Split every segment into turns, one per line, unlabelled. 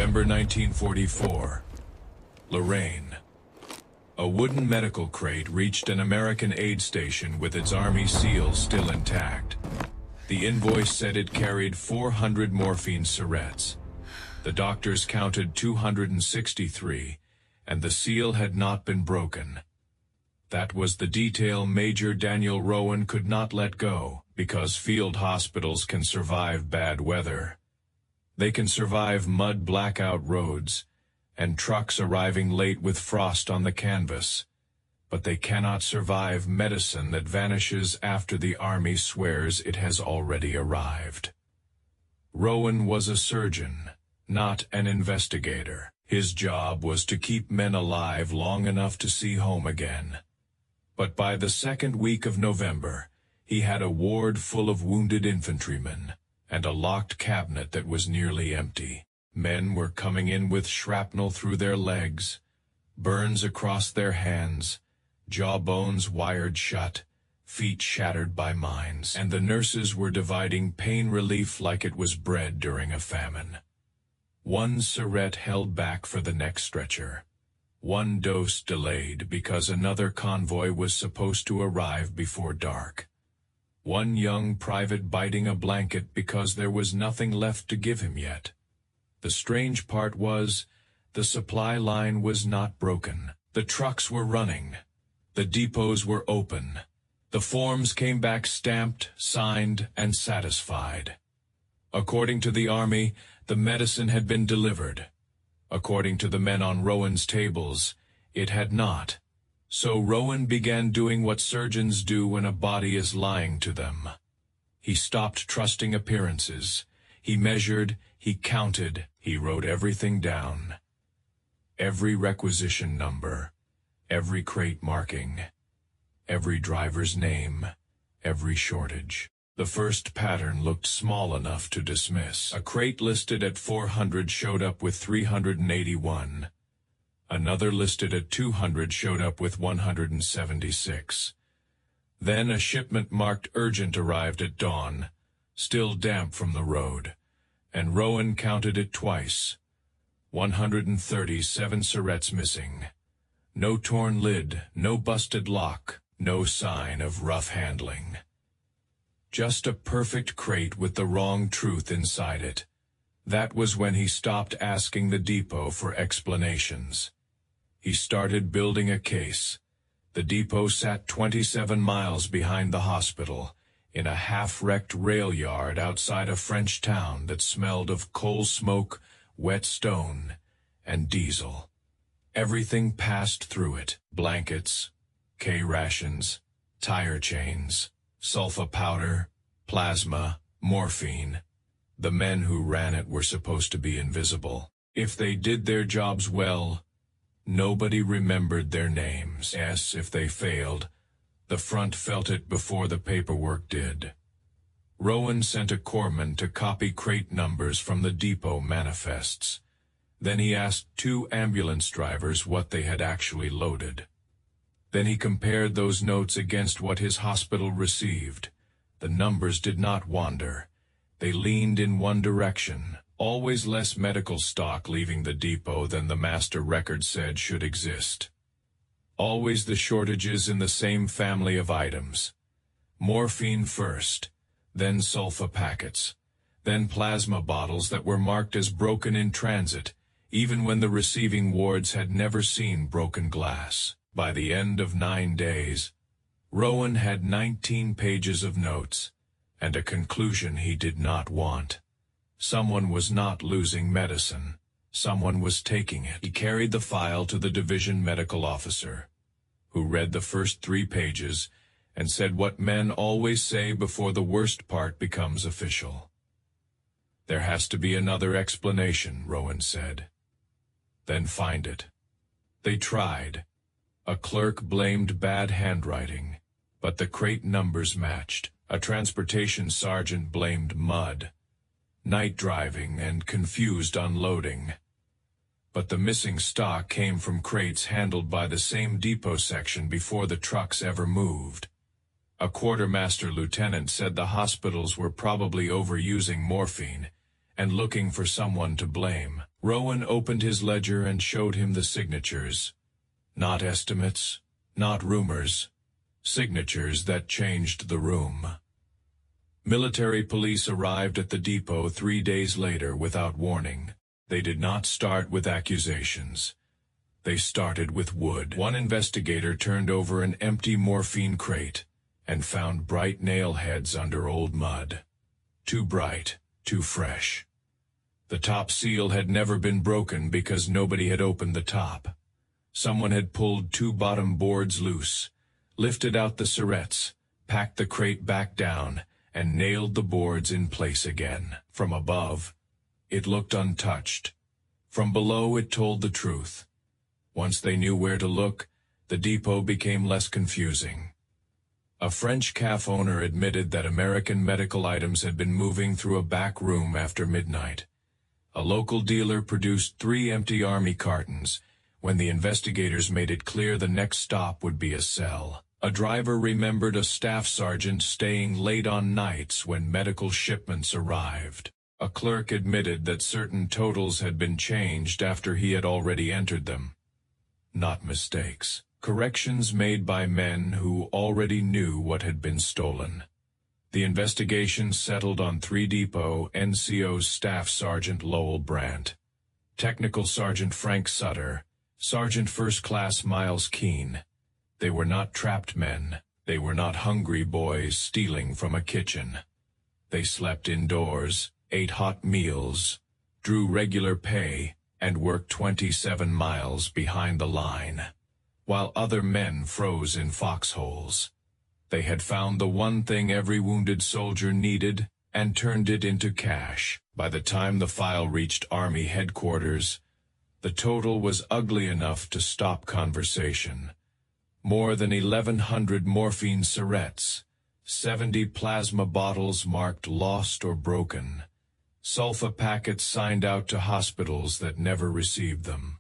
November 1944. Lorraine. A wooden medical crate reached an American aid station with its Army seal still intact. The invoice said it carried 400 morphine syrettes. The doctors counted 263, and the seal had not been broken. That was the detail Major Daniel Rowan could not let go, because field hospitals can survive bad weather. They can survive mud blackout roads, and trucks arriving late with frost on the canvas. But they cannot survive medicine that vanishes after the Army swears it has already arrived. Rowan was a surgeon, not an investigator. His job was to keep men alive long enough to see home again. But by the second week of November, he had a ward full of wounded infantrymen, and a locked cabinet that was nearly empty. Men were coming in with shrapnel through their legs, burns across their hands, jawbones wired shut, feet shattered by mines, and the nurses were dividing pain relief like it was bread during a famine. One syrette held back for the next stretcher. One dose delayed because another convoy was supposed to arrive before dark. One young private biting a blanket because there was nothing left to give him yet. The strange part was, the supply line was not broken. The trucks were running. The depots were open. The forms came back stamped, signed, and satisfied. According to the Army, the medicine had been delivered. According to the men on Rowan's tables, it had not. So Rowan began doing what surgeons do when a body is lying to them. He stopped trusting appearances. He measured, he counted, he wrote everything down. Every requisition number, every crate marking, every driver's name, every shortage. The first pattern looked small enough to dismiss. A crate listed at 400 showed up with 381. Another listed at 200 showed up with 176. Then a shipment marked urgent arrived at dawn, still damp from the road, and Rowan counted it twice. 137 syrettes missing. No torn lid, no busted lock, no sign of rough handling. Just a perfect crate with the wrong truth inside it. That was when he stopped asking the depot for explanations. He started building a case. The depot sat 27 miles behind the hospital, in a half-wrecked rail yard outside a French town that smelled of coal smoke, wet stone, and diesel. Everything passed through it: blankets, K-rations, tire chains, sulfa powder, plasma, morphine. The men who ran it were supposed to be invisible. If they did their jobs well, nobody remembered their names. Yes, if they failed, the front felt it before the paperwork did. Rowan sent a corpsman to copy crate numbers from the depot manifests. Then he asked 2 ambulance drivers what they had actually loaded. Then he compared those notes against what his hospital received. The numbers did not wander. They leaned in one direction. Always less medical stock leaving the depot than the master record said should exist. Always the shortages in the same family of items. Morphine first, then sulfa packets, then plasma bottles that were marked as broken in transit, even when the receiving wards had never seen broken glass. By the end of 9 days, Rowan had 19 pages of notes, and a conclusion he did not want. Someone was not losing medicine. Someone was taking it. He carried the file to the division medical officer, who read the first 3 pages and said what men always say before the worst part becomes official. "There has to be another explanation," Rowan said. "Then find it." They tried. A clerk blamed bad handwriting, but the crate numbers matched. A transportation sergeant blamed mud, night driving, and confused unloading. But the missing stock came from crates handled by the same depot section before the trucks ever moved. A quartermaster lieutenant said the hospitals were probably overusing morphine, and looking for someone to blame. Rowan opened his ledger and showed him the signatures. Not estimates, not rumors. Signatures that changed the room. Military police arrived at the depot 3 days later without warning. They did not start with accusations. They started with wood. One investigator turned over an empty morphine crate and found bright nail heads under old mud. Too bright, too fresh. The top seal had never been broken because nobody had opened the top. Someone had pulled 2 bottom boards loose, lifted out the serrettes, packed the crate back down, and nailed the boards in place again. From above, it looked untouched. From below, it told the truth. Once they knew where to look, the depot became less confusing. A French cafe owner admitted that American medical items had been moving through a back room after midnight. A local dealer produced 3 empty army cartons when the investigators made it clear the next stop would be a cell. A driver remembered a staff sergeant staying late on nights when medical shipments arrived. A clerk admitted that certain totals had been changed after he had already entered them. Not mistakes. Corrections made by men who already knew what had been stolen. The investigation settled on 3 Depot NCO's Staff Sergeant Lowell Brandt, Technical Sergeant Frank Sutter, Sergeant First Class Miles Keene. They were not trapped men. They were not hungry boys stealing from a kitchen. They slept indoors, ate hot meals, drew regular pay, and worked 27 miles behind the line, while other men froze in foxholes. They had found the one thing every wounded soldier needed and turned it into cash. By the time the file reached Army headquarters, the total was ugly enough to stop conversation. More than 1,100 morphine serrettes, 70 plasma bottles marked lost or broken, sulfa packets signed out to hospitals that never received them.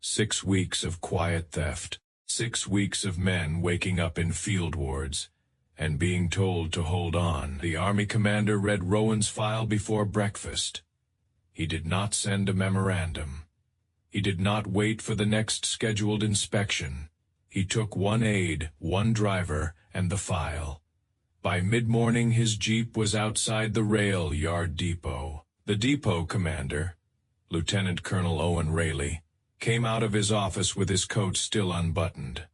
6 weeks of quiet theft, 6 weeks of men waking up in field wards and being told to hold on. The Army commander read Rowan's file before breakfast. He did not send a memorandum. He did not wait for the next scheduled inspection. He took 1 aide, 1 driver, and the file. By mid-morning his jeep was outside the rail yard depot. The depot commander, Lieutenant Colonel Owen Rayleigh, came out of his office with his coat still unbuttoned.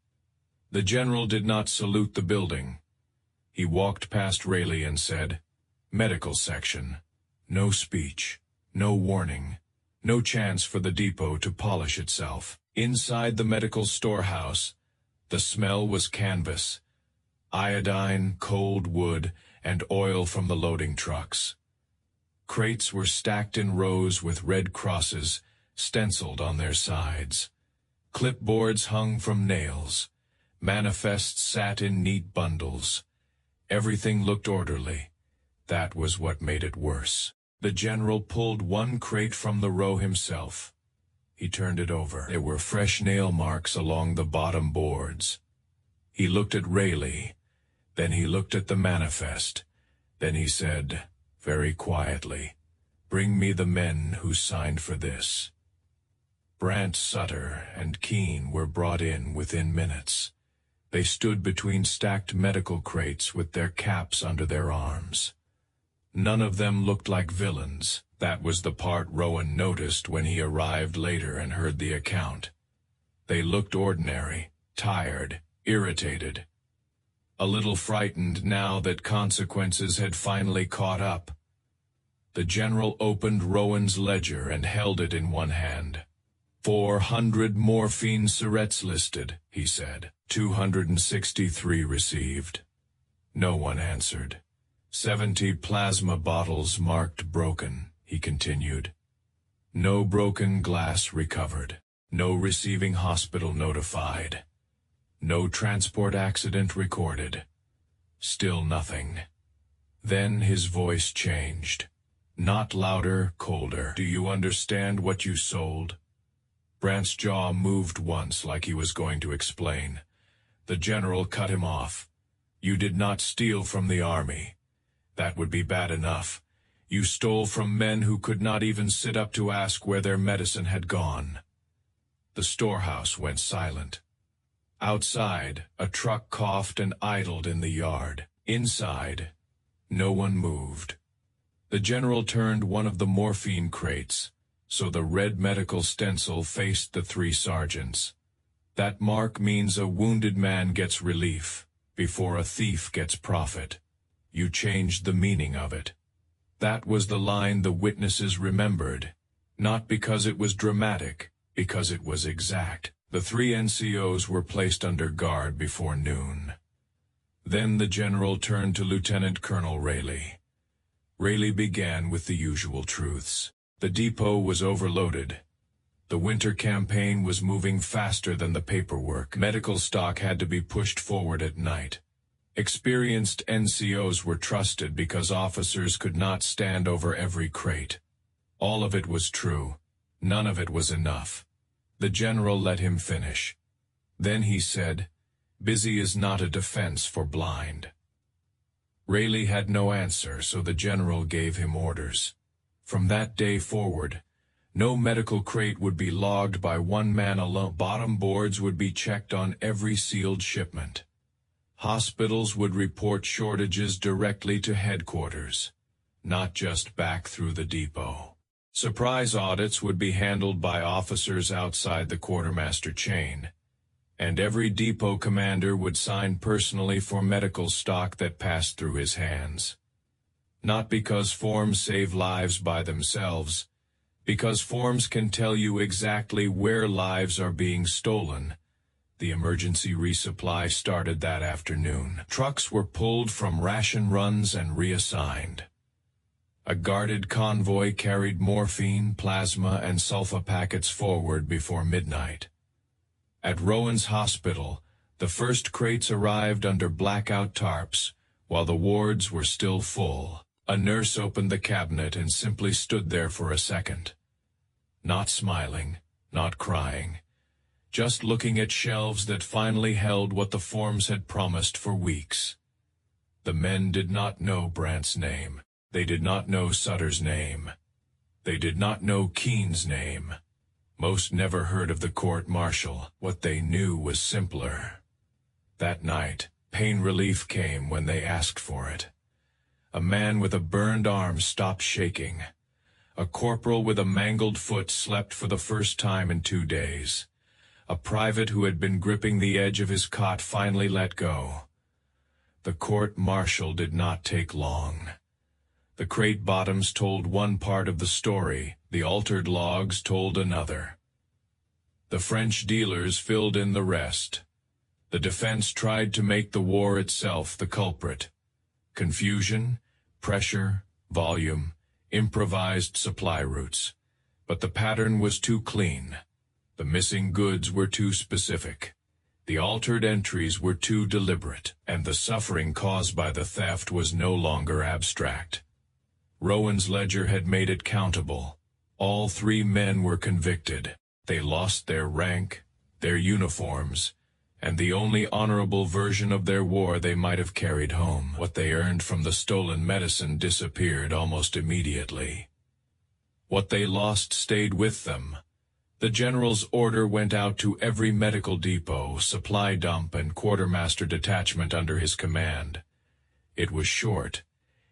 The general did not salute the building. He walked past Rayleigh and said, "Medical section. No speech, no warning, no chance for the depot to polish itself." Inside the medical storehouse, the smell was canvas, iodine, cold wood, and oil from the loading trucks. Crates were stacked in rows with red crosses stenciled on their sides. Clipboards hung from nails. Manifests sat in neat bundles. Everything looked orderly. That was what made it worse. The general pulled 1 crate from the row himself. He turned it over. There were fresh nail marks along the bottom boards. He looked at Rayleigh. Then he looked at the manifest. Then he said, very quietly, "Bring me the men who signed for this." Brandt, Sutter, and Keene were brought in within minutes. They stood between stacked medical crates with their caps under their arms. None of them looked like villains. That was the part Rowan noticed when he arrived later and heard the account. They looked ordinary, tired, irritated. A little frightened now that consequences had finally caught up. The general opened Rowan's ledger and held it in one hand. 400 morphine serrettes listed, he said. 263 received. No one answered. 70 plasma bottles marked broken, he continued. No broken glass recovered. No receiving hospital notified. No transport accident recorded. Still nothing. Then his voice changed. Not louder, colder. "Do you understand what you sold?" Brandt's jaw moved once like he was going to explain. The general cut him off. "You did not steal from the army. That would be bad enough. You stole from men who could not even sit up to ask where their medicine had gone. The storehouse went silent. Outside, a truck coughed and idled in the yard. Inside, no one moved. The general turned one of the morphine crates, so the red medical stencil faced the three sergeants. That mark means a wounded man gets relief, before a thief gets profit. You changed the meaning of it. That was the line the witnesses remembered, not because it was dramatic, because it was exact. The three NCOs were placed under guard before noon. Then the general turned to Lieutenant Colonel Rayleigh. Rayleigh began with the usual truths. The depot was overloaded. The winter campaign was moving faster than the paperwork. Medical stock had to be pushed forward at night. Experienced NCOs were trusted because officers could not stand over every crate. All of it was true. None of it was enough. The general let him finish. Then he said, "Busy is not a defense for blind." Rayleigh had no answer, so the general gave him orders. From that day forward, no medical crate would be logged by one man alone. Bottom boards would be checked on every sealed shipment. Hospitals would report shortages directly to headquarters, not just back through the depot. Surprise audits would be handled by officers outside the quartermaster chain, and every depot commander would sign personally for medical stock that passed through his hands. Not because forms save lives by themselves, because forms can tell you exactly where lives are being stolen. The emergency resupply started that afternoon. Trucks were pulled from ration runs and reassigned. A guarded convoy carried morphine, plasma, and sulfa packets forward before midnight. At Rowan's hospital, the first crates arrived under blackout tarps, while the wards were still full. A nurse opened the cabinet and simply stood there for a second. Not smiling, not crying, just looking at shelves that finally held what the forms had promised for weeks. The men did not know Brandt's name. They did not know Sutter's name. They did not know Keene's name. Most never heard of the court-martial. What they knew was simpler. That night, pain relief came when they asked for it. A man with a burned arm stopped shaking. A corporal with a mangled foot slept for the first time in 2 days. A private who had been gripping the edge of his cot finally let go. The court-martial did not take long. The crate bottoms told one part of the story, the altered logs told another. The French dealers filled in the rest. The defense tried to make the war itself the culprit. Confusion, pressure, volume, improvised supply routes. But the pattern was too clean. The missing goods were too specific. The altered entries were too deliberate, and the suffering caused by the theft was no longer abstract. Rowan's ledger had made it countable. All 3 men were convicted. They lost their rank, their uniforms, and the only honorable version of their war they might have carried home. What they earned from the stolen medicine disappeared almost immediately. What they lost stayed with them. The general's order went out to every medical depot, supply dump, and quartermaster detachment under his command. It was short.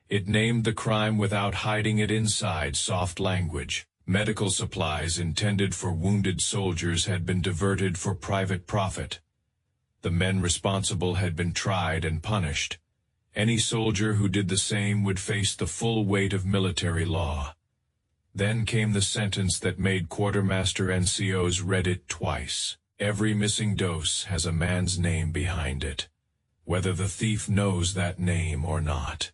It named the crime without hiding it inside soft language. Medical supplies intended for wounded soldiers had been diverted for private profit. The men responsible had been tried and punished. Any soldier who did the same would face the full weight of military law. Then came the sentence that made quartermaster NCOs read it twice. Every missing dose has a man's name behind it, whether the thief knows that name or not.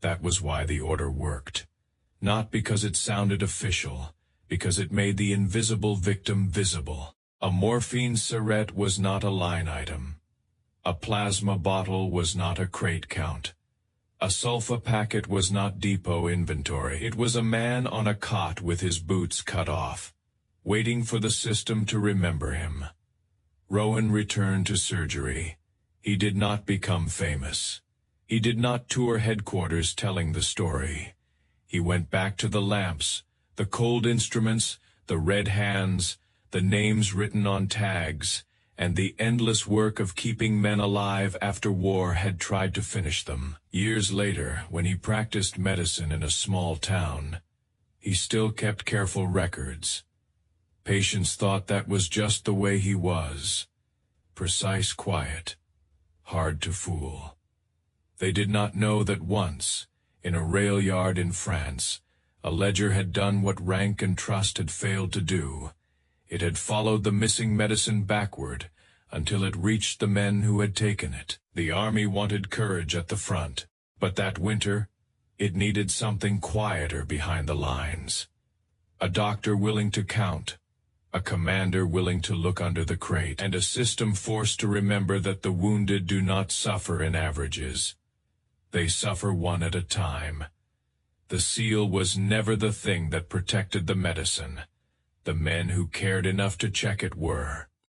That was why the order worked. Not because it sounded official, because it made the invisible victim visible. A morphine syringe was not a line item. A plasma bottle was not a crate count. A sulfa packet was not depot inventory. It was a man on a cot with his boots cut off, waiting for the system to remember him. Rowan returned to surgery. He did not become famous. He did not tour headquarters telling the story. He went back to the lamps, the cold instruments, the red hands, the names written on tags, and the endless work of keeping men alive after war had tried to finish them. Years later, when he practiced medicine in a small town, he still kept careful records. Patients thought that was just the way he was. Precise, quiet, hard to fool. They did not know that once, in a rail yard in France, a ledger had done what rank and trust had failed to do. It had followed the missing medicine backward until it reached the men who had taken it. The army wanted courage at the front, but that winter, it needed something quieter behind the lines. A doctor willing to count, a commander willing to look under the crate, and a system forced to remember that the wounded do not suffer in averages. They suffer one at a time. The seal was never the thing that protected the medicine. The men who cared enough to check it were.